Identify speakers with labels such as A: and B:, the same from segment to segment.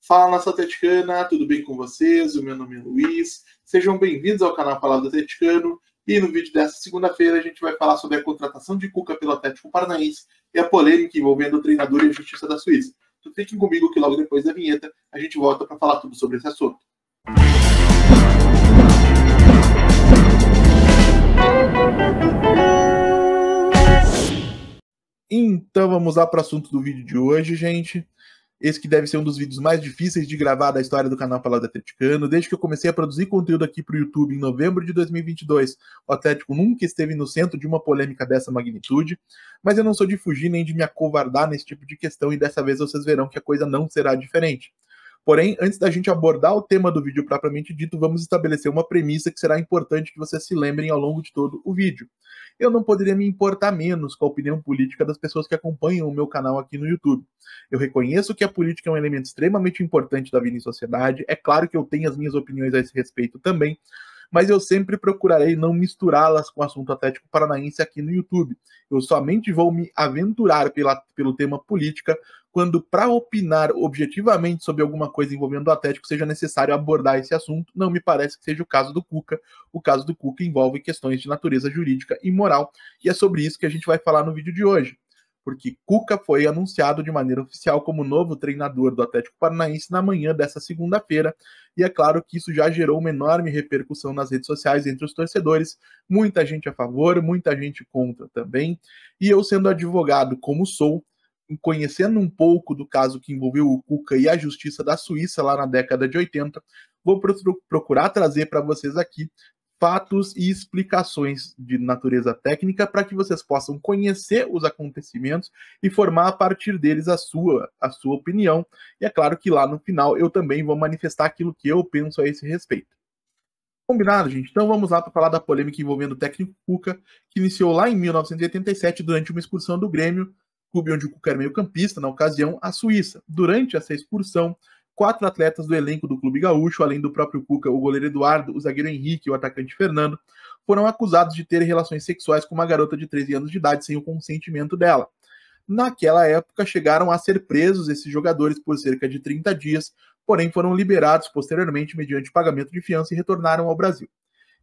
A: Fala, nação atleticana, tudo bem com vocês? O meu nome é Luiz. Sejam bem-vindos ao canal Palavra do Atleticano. E no vídeo dessa segunda-feira a gente vai falar sobre a contratação de Cuca pelo Atlético Paranaense e a polêmica envolvendo o treinador e a Justiça da Suíça. Então fiquem comigo que logo depois da vinheta a gente volta para falar tudo sobre esse assunto. Então vamos lá para o assunto do vídeo de hoje, gente. Esse que deve ser um dos vídeos mais difíceis de gravar da história do canal Palavra do Atleticano. Desde que eu comecei a produzir conteúdo aqui para o YouTube em novembro de 2022, o Atlético nunca esteve no centro de uma polêmica dessa magnitude, mas eu não sou de fugir nem de me acovardar nesse tipo de questão e dessa vez vocês verão que a coisa não será diferente. Porém, antes da gente abordar o tema do vídeo propriamente dito, vamos estabelecer uma premissa que será importante que vocês se lembrem ao longo de todo o vídeo. Eu não poderia me importar menos com a opinião política das pessoas que acompanham o meu canal aqui no YouTube. Eu reconheço que a política é um elemento extremamente importante da vida em sociedade, é claro que eu tenho as minhas opiniões a esse respeito também, mas eu sempre procurarei não misturá-las com o assunto Atlético Paranaense aqui no YouTube. Eu somente vou me aventurar pelo tema política quando, para opinar objetivamente sobre alguma coisa envolvendo o Atlético, seja necessário abordar esse assunto. Não me parece que seja o caso do Cuca. O caso do Cuca envolve questões de natureza jurídica e moral, e é sobre isso que a gente vai falar no vídeo de hoje. Porque Cuca foi anunciado de maneira oficial como novo treinador do Atlético Paranaense na manhã dessa segunda-feira, e é claro que isso já gerou uma enorme repercussão nas redes sociais entre os torcedores, muita gente a favor, muita gente contra também, e eu sendo advogado como sou, conhecendo um pouco do caso que envolveu o Cuca e a Justiça da Suíça lá na década de 80, vou procurar trazer para vocês aqui fatos e explicações de natureza técnica para que vocês possam conhecer os acontecimentos e formar a partir deles a sua opinião. E é claro que lá no final eu também vou manifestar aquilo que eu penso a esse respeito. Combinado, gente? Então vamos lá para falar da polêmica envolvendo o técnico Cuca, que iniciou lá em 1987 durante uma excursão do Grêmio, clube onde o Cuca era meio-campista, na ocasião, à Suíça. Durante essa excursão, 4 atletas do elenco do Clube Gaúcho, além do próprio Cuca, o goleiro Eduardo, o zagueiro Henrique e o atacante Fernando, foram acusados de terem relações sexuais com uma garota de 13 anos de idade sem o consentimento dela. Naquela época, chegaram a ser presos esses jogadores por cerca de 30 dias, porém foram liberados posteriormente mediante pagamento de fiança e retornaram ao Brasil.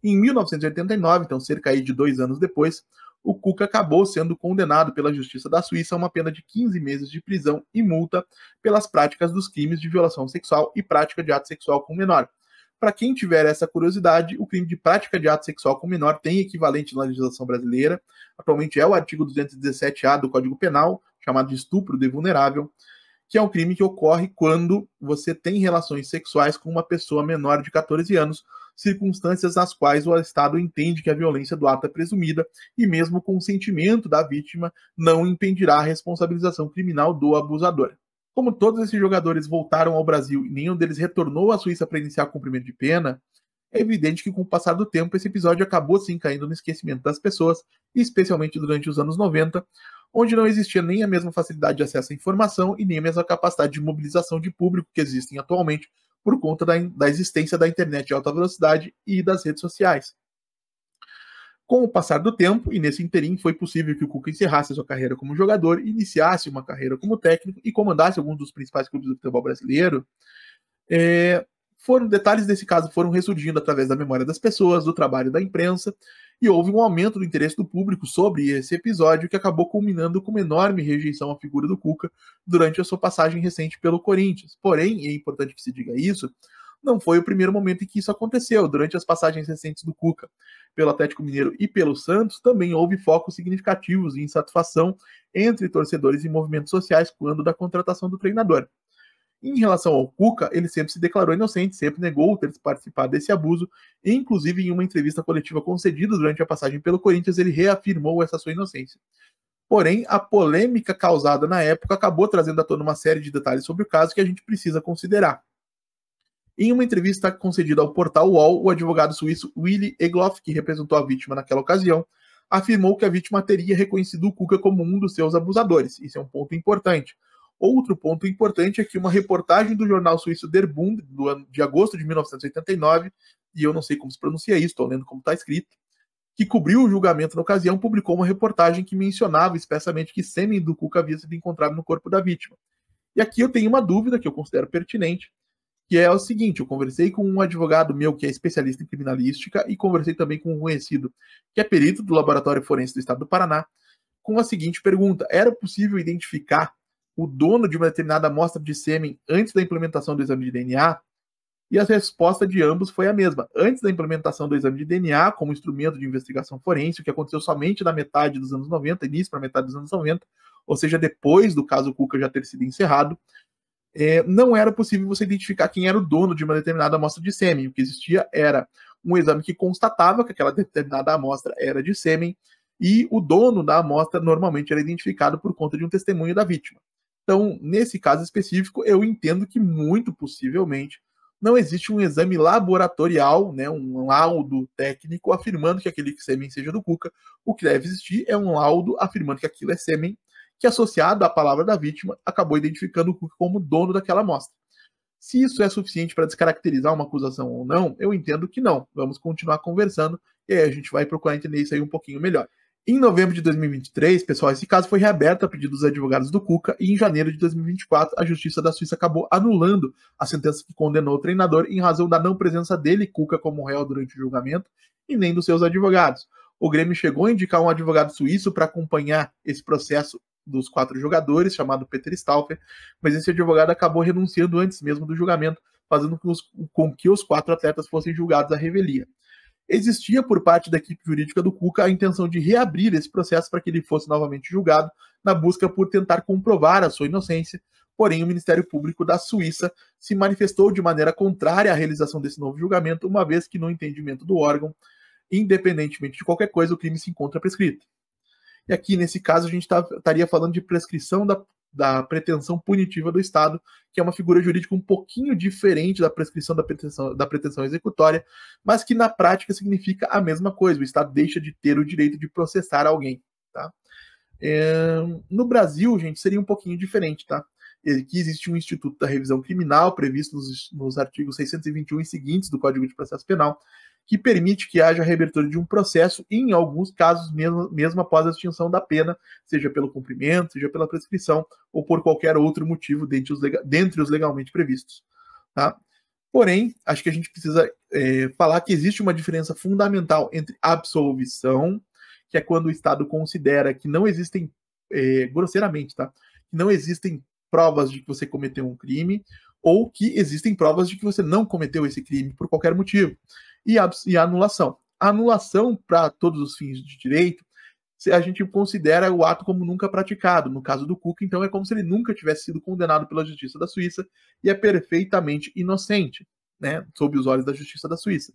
A: Em 1989, então cerca de 2 anos depois, o Cuca acabou sendo condenado pela Justiça da Suíça a uma pena de 15 meses de prisão e multa pelas práticas dos crimes de violação sexual e prática de ato sexual com menor. Para quem tiver essa curiosidade, o crime de prática de ato sexual com menor tem equivalente na legislação brasileira. Atualmente é o artigo 217-A do Código Penal, chamado de estupro de vulnerável, que é um crime que ocorre quando você tem relações sexuais com uma pessoa menor de 14 anos, circunstâncias nas quais o Estado entende que a violência do ato é presumida e mesmo o consentimento da vítima não impedirá a responsabilização criminal do abusador. Como todos esses jogadores voltaram ao Brasil e nenhum deles retornou à Suíça para iniciar cumprimento de pena, é evidente que com o passar do tempo esse episódio acabou sim caindo no esquecimento das pessoas, especialmente durante os anos 90, onde não existia nem a mesma facilidade de acesso à informação e nem a mesma capacidade de mobilização de público que existem atualmente por conta da existência da internet de alta velocidade e das redes sociais. Com o passar do tempo, e nesse interim, foi possível que o Cuca encerrasse sua carreira como jogador, iniciasse uma carreira como técnico e comandasse alguns dos principais clubes do futebol brasileiro. Detalhes desse caso foram ressurgindo através da memória das pessoas, do trabalho da imprensa, e houve um aumento do interesse do público sobre esse episódio que acabou culminando com uma enorme rejeição à figura do Cuca durante a sua passagem recente pelo Corinthians. Porém, é importante que se diga isso, não foi o primeiro momento em que isso aconteceu. Durante as passagens recentes do Cuca pelo Atlético Mineiro e pelo Santos, também houve focos significativos de insatisfação entre torcedores e movimentos sociais quando da contratação do treinador. Em relação ao Cuca, ele sempre se declarou inocente, sempre negou ter participado desse abuso, e inclusive em uma entrevista coletiva concedida durante a passagem pelo Corinthians, ele reafirmou essa sua inocência. Porém, a polêmica causada na época acabou trazendo à tona uma série de detalhes sobre o caso que a gente precisa considerar. Em uma entrevista concedida ao portal UOL, o advogado suíço Willi Egloff, que representou a vítima naquela ocasião, afirmou que a vítima teria reconhecido o Cuca como um dos seus abusadores. Isso é um ponto importante. Outro ponto importante é que uma reportagem do jornal suíço Der Bund, de agosto de 1989, e eu não sei como se pronuncia isso, estou lendo como está escrito, que cobriu o julgamento na ocasião, publicou uma reportagem que mencionava expressamente que sêmen do Cuca havia sido encontrado no corpo da vítima. E aqui eu tenho uma dúvida que eu considero pertinente, que é o seguinte: eu conversei com um advogado meu que é especialista em criminalística e conversei também com um conhecido que é perito do Laboratório Forense do Estado do Paraná, com a seguinte pergunta: era possível identificar o dono de uma determinada amostra de sêmen antes da implementação do exame de DNA? E a resposta de ambos foi a mesma. Antes da implementação do exame de DNA como instrumento de investigação forense, o que aconteceu somente na metade dos anos 90, início para metade dos anos 90, ou seja, depois do caso Cuca já ter sido encerrado, não era possível você identificar quem era o dono de uma determinada amostra de sêmen. O que existia era um exame que constatava que aquela determinada amostra era de sêmen, e o dono da amostra normalmente era identificado por conta de um testemunho da vítima. Então, nesse caso específico, eu entendo que muito possivelmente não existe um exame laboratorial, né, um laudo técnico afirmando que aquele sêmen seja do Cuca. O que deve existir é um laudo afirmando que aquilo é sêmen, que associado à palavra da vítima, acabou identificando o Cuca como dono daquela amostra. Se isso é suficiente para descaracterizar uma acusação ou não, eu entendo que não. Vamos continuar conversando e aí a gente vai procurar entender isso aí um pouquinho melhor. Em novembro de 2023, pessoal, esse caso foi reaberto a pedido dos advogados do Cuca e em janeiro de 2024 a Justiça da Suíça acabou anulando a sentença que condenou o treinador em razão da não presença dele, Cuca, como réu durante o julgamento e nem dos seus advogados. O Grêmio chegou a indicar um advogado suíço para acompanhar esse processo dos 4 jogadores, chamado Peter Stauffer, mas esse advogado acabou renunciando antes mesmo do julgamento, fazendo com que os 4 atletas fossem julgados à revelia. Existia por parte da equipe jurídica do Cuca a intenção de reabrir esse processo para que ele fosse novamente julgado, na busca por tentar comprovar a sua inocência, porém o Ministério Público da Suíça se manifestou de maneira contrária à realização desse novo julgamento, uma vez que no entendimento do órgão, independentemente de qualquer coisa, o crime se encontra prescrito. E aqui, nesse caso, a gente estaria falando de prescrição da pretensão punitiva do Estado, que é uma figura jurídica um pouquinho diferente da prescrição da pretensão executória, mas que na prática significa a mesma coisa. O Estado deixa de ter o direito de processar alguém. Tá? No Brasil, gente, seria um pouquinho diferente. Tá? Aqui existe um Instituto da Revisão Criminal, previsto nos artigos 621 e seguintes do Código de Processo Penal, que permite que haja a reabertura de um processo e, em alguns casos, mesmo após a extinção da pena, seja pelo cumprimento, seja pela prescrição ou por qualquer outro motivo dentre os legalmente previstos. Tá? Porém, acho que a gente precisa falar que existe uma diferença fundamental entre absolvição, que é quando o Estado considera que não existem, grosseiramente, tá? Que não existem provas de que você cometeu um crime, ou que existem provas de que você não cometeu esse crime por qualquer motivo. E a anulação. A anulação, para todos os fins de direito, a gente considera o ato como nunca praticado. No caso do Cuca, então, é como se ele nunca tivesse sido condenado pela Justiça da Suíça e é perfeitamente inocente, né, sob os olhos da Justiça da Suíça.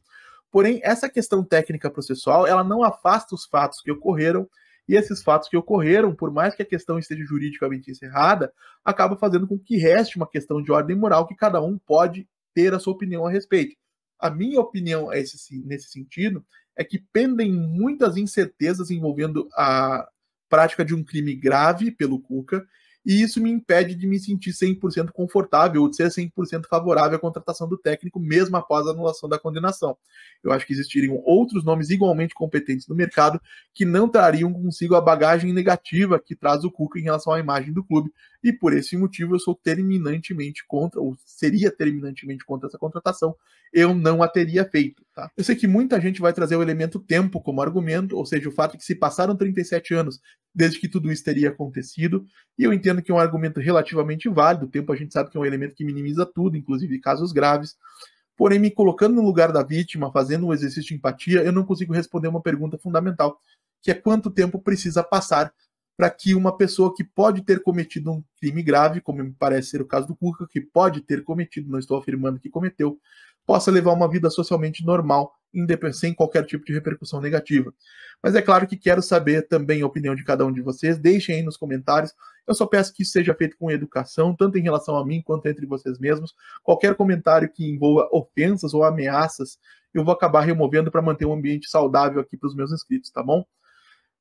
A: Porém, essa questão técnica processual, ela não afasta os fatos que ocorreram, e esses fatos que ocorreram, por mais que a questão esteja juridicamente encerrada, acaba fazendo com que reste uma questão de ordem moral que cada um pode ter a sua opinião a respeito. A minha opinião nesse sentido é que pendem muitas incertezas envolvendo a prática de um crime grave pelo Cuca, e isso me impede de me sentir 100% confortável ou de ser 100% favorável à contratação do técnico, mesmo após a anulação da condenação. Eu acho que existiriam outros nomes igualmente competentes no mercado que não trariam consigo a bagagem negativa que traz o Cuca em relação à imagem do clube, e por esse motivo eu sou terminantemente contra, ou seria terminantemente contra essa contratação. Eu não a teria feito. Tá? Eu sei que muita gente vai trazer o elemento tempo como argumento, ou seja, o fato de que se passaram 37 anos desde que tudo isso teria acontecido, e eu entendo que é um argumento relativamente válido. O tempo a gente sabe que é um elemento que minimiza tudo, inclusive casos graves. Porém, me colocando no lugar da vítima, fazendo um exercício de empatia, eu não consigo responder uma pergunta fundamental, que é quanto tempo precisa passar para que uma pessoa que pode ter cometido um crime grave, como me parece ser o caso do Cuca, que pode ter cometido, não estou afirmando que cometeu, possa levar uma vida socialmente normal, sem qualquer tipo de repercussão negativa. Mas é claro que quero saber também a opinião de cada um de vocês, deixem aí nos comentários. Eu só peço que isso seja feito com educação, tanto em relação a mim quanto entre vocês mesmos. Qualquer comentário que envolva ofensas ou ameaças, eu vou acabar removendo para manter um ambiente saudável aqui para os meus inscritos, tá bom?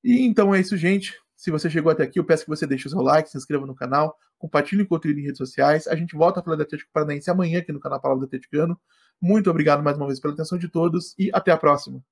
A: E então é isso, gente. Se você chegou até aqui, eu peço que você deixe o seu like, se inscreva no canal, compartilhe o conteúdo em redes sociais. A gente volta a falar do Atlético Paranaense amanhã aqui no canal Palavra do Atleticano. Muito obrigado mais uma vez pela atenção de todos e até a próxima.